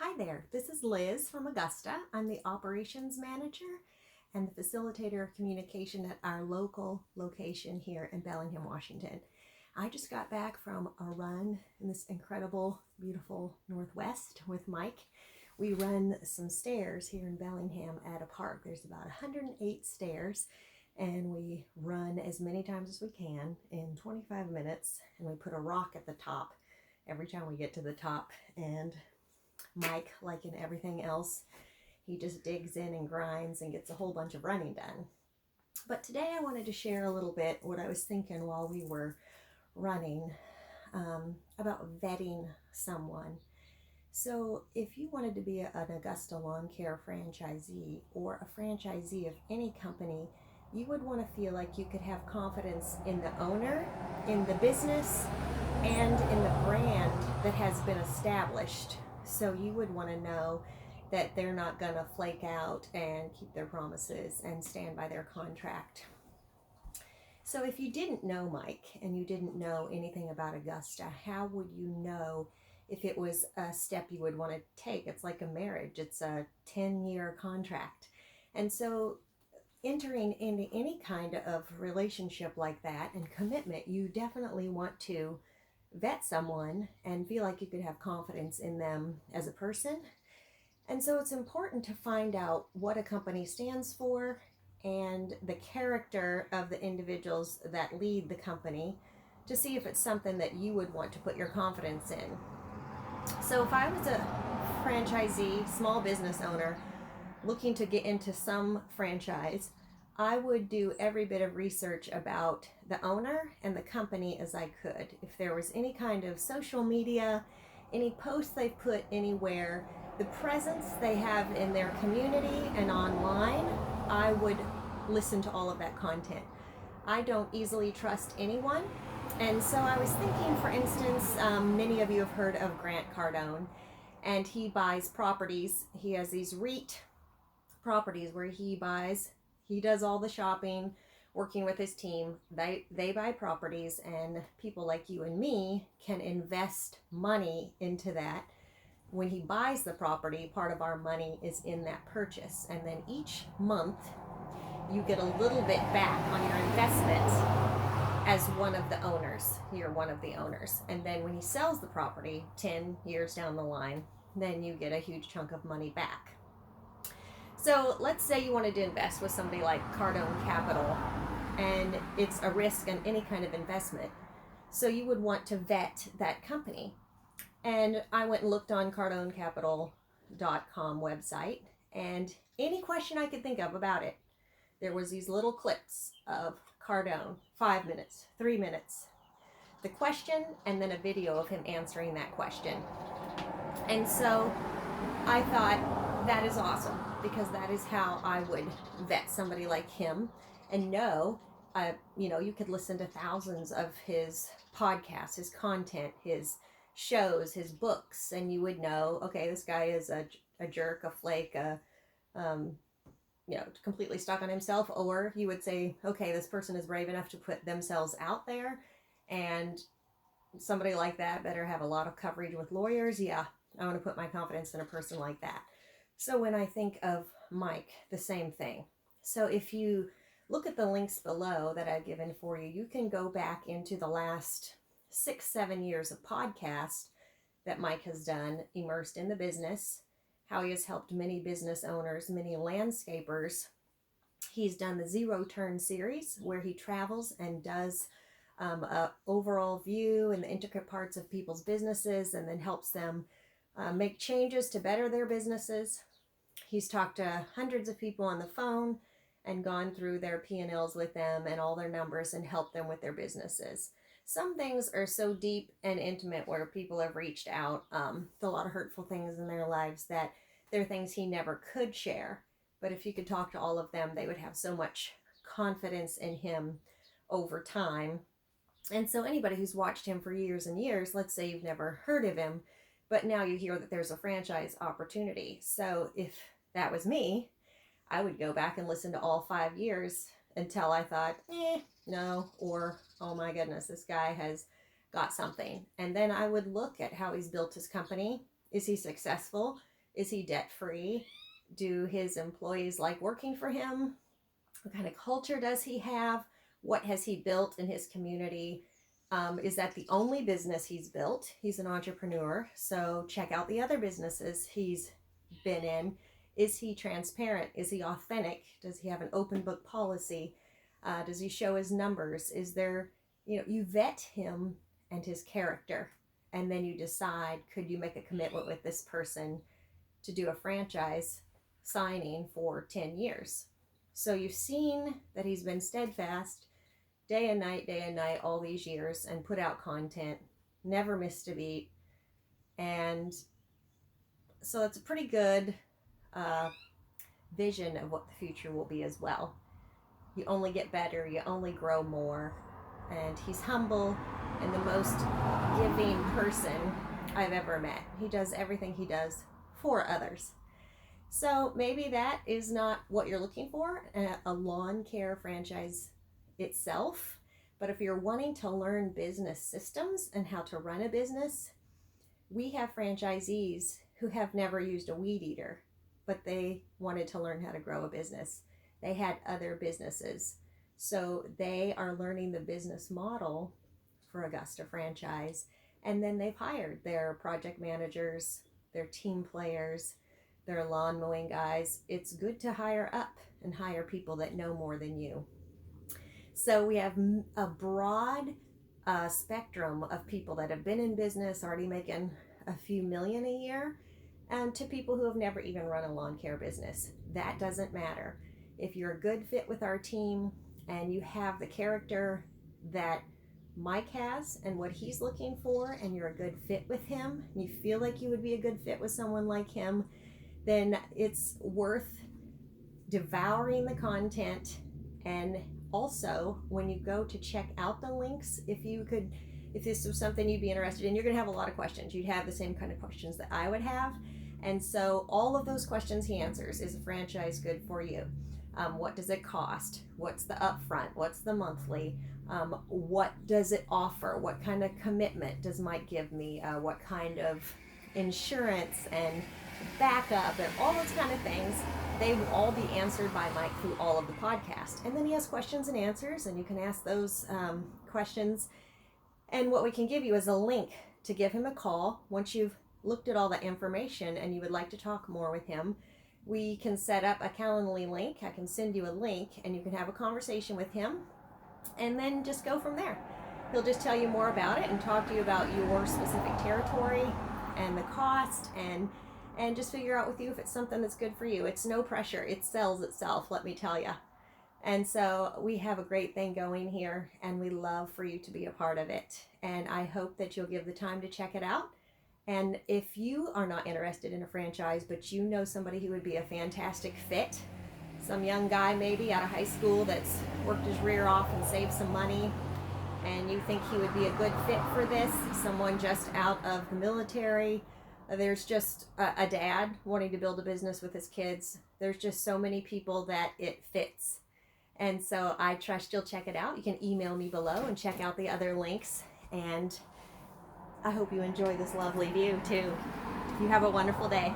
Hi there, this is Liz from Augusta. I'm the operations manager and the facilitator of communication at our local location here in Bellingham, Washington. I just got back from a run in this incredible, beautiful Northwest with Mike. We run some stairs here in Bellingham at a park. There's about 108 stairs, and we run as many times as we can in 25 minutes, and we put a rock at the top every time we get to the top. And Mike, like in everything else, he just digs in and grinds and gets a whole bunch of running done. But today I wanted to share a little bit what I was thinking while we were running about vetting someone. So if you wanted to be an Augusta Lawn Care franchisee or a franchisee of any company, you would want to feel like you could have confidence in the owner, in the business, and in the brand that has been established. So you would want to know that they're not going to flake out and keep their promises and stand by their contract. So if you didn't know Mike and you didn't know anything about Augusta, how would you know if it was a step you would want to take? It's like a marriage. It's a 10-year contract. And so entering into any kind of relationship like that and commitment, you definitely want to vet someone and feel like you could have confidence in them as a person. And so it's important to find out what a company stands for and the character of the individuals that lead the company to see if it's something that you would want to put your confidence in. So if I was a franchisee, small business owner, looking to get into some franchise, I would do every bit of research about the owner and the company as I could. If there was any kind of social media, any posts they put anywhere, the presence they have in their community and online, I would listen to all of that content. I don't easily trust anyone. And so I was thinking, for instance, many of you have heard of Grant Cardone, and he buys properties. He has these REIT properties where he does all the shopping, working with his team. They buy properties, and people like you and me can invest money into that. When he buys the property, part of our money is in that purchase. And then each month, you get a little bit back on your investment as one of the owners. You're one of the owners. And then when he sells the property 10 years down the line, then you get a huge chunk of money back. So let's say you wanted to invest with somebody like Cardone Capital, and it's a risk in any kind of investment. So you would want to vet that company. And I went and looked on CardoneCapital.com website, and any question I could think of about it, there was these little clips of Cardone, 5 minutes, 3 minutes, the question, and then a video of him answering that question. And so I thought, that is awesome, because that is how I would vet somebody like him and know, you could listen to thousands of his podcasts, his content, his shows, his books, and you would know, okay, this guy is a jerk, a flake, completely stuck on himself. Or you would say, okay, this person is brave enough to put themselves out there, and somebody like that better have a lot of coverage with lawyers. Yeah, I want to put my confidence in a person like that. So when I think of Mike, the same thing. So if you look at the links below that I've given for you, you can go back into the last 6-7 years of podcast that Mike has done, immersed in the business, how he has helped many business owners, many landscapers. He's done the Zero Turn series, where he travels and does an overall view and the intricate parts of people's businesses, and then helps them make changes to better their businesses. He's talked to hundreds of people on the phone and gone through their P&Ls with them and all their numbers and helped them with their businesses. Some things are so deep and intimate where people have reached out, a lot of hurtful things in their lives, that they're things he never could share. But if you could talk to all of them, they would have so much confidence in him over time. And so anybody who's watched him for years and years, let's say you've never heard of him, but now you hear that there's a franchise opportunity. So if that was me, I would go back and listen to all 5 years until I thought, no, or, oh my goodness, this guy has got something. And then I would look at how he's built his company. Is he successful? Is he debt free? Do his employees like working for him? What kind of culture does he have? What has he built in his community? Is that the only business he's built? He's an entrepreneur, so check out the other businesses he's been in. Is he transparent? Is he authentic? Does he have an open book policy? Does he show his numbers? Is there, you vet him and his character, and then you decide, could you make a commitment with this person to do a franchise signing for 10 years? So you've seen that he's been steadfast day and night, all these years, and put out content, never missed a beat. And so it's a pretty good vision of what the future will be as well. You only get better, you only grow more. And he's humble and the most giving person I've ever met. He does everything he does for others. So maybe that is not what you're looking for, a lawn care franchise itself. But if you're wanting to learn business systems and how to run a business, we have franchisees who have never used a weed eater, but they wanted to learn how to grow a business. They had other businesses. So they are learning the business model for Augusta franchise. And then they've hired their project managers, their team players, their lawn mowing guys. It's good to hire up and hire people that know more than you. So we have a broad spectrum of people that have been in business, already making a few million a year, and to people who have never even run a lawn care business. That doesn't matter. If you're a good fit with our team and you have the character that Mike has and what he's looking for, and you're a good fit with him, and you feel like you would be a good fit with someone like him, then it's worth devouring the content. And also, when you go to check out the links, if this was something you'd be interested in, you're going to have a lot of questions. You'd have the same kind of questions that I would have. And so all of those questions he answers. Is a franchise good for you? What does it cost? What's the upfront? What's the monthly? What does it offer? What kind of commitment does Mike give me? What kind of insurance and backup and all those kind of things? They will all be answered by Mike through all of the podcast. And then he has questions and answers, and you can ask those questions. And what we can give you is a link to give him a call. Once you've looked at all the information and you would like to talk more with him, we can set up a Calendly link. I can send you a link, and you can have a conversation with him, and then just go from there. He'll just tell you more about it and talk to you about your specific territory and the cost, and just figure out with you if it's something that's good for you. It's no pressure. It sells itself, let me tell you. And so we have a great thing going here, and we love for you to be a part of it. And I hope that you'll give the time to check it out. And if you are not interested in a franchise, but you know somebody who would be a fantastic fit, some young guy maybe out of high school that's worked his rear off and saved some money, and you think he would be a good fit for this, someone just out of the military, there's just a dad wanting to build a business with his kids. There's just so many people that it fits. And so I trust you'll check it out. You can email me below and check out the other links. And I hope you enjoy this lovely view too. You have a wonderful day.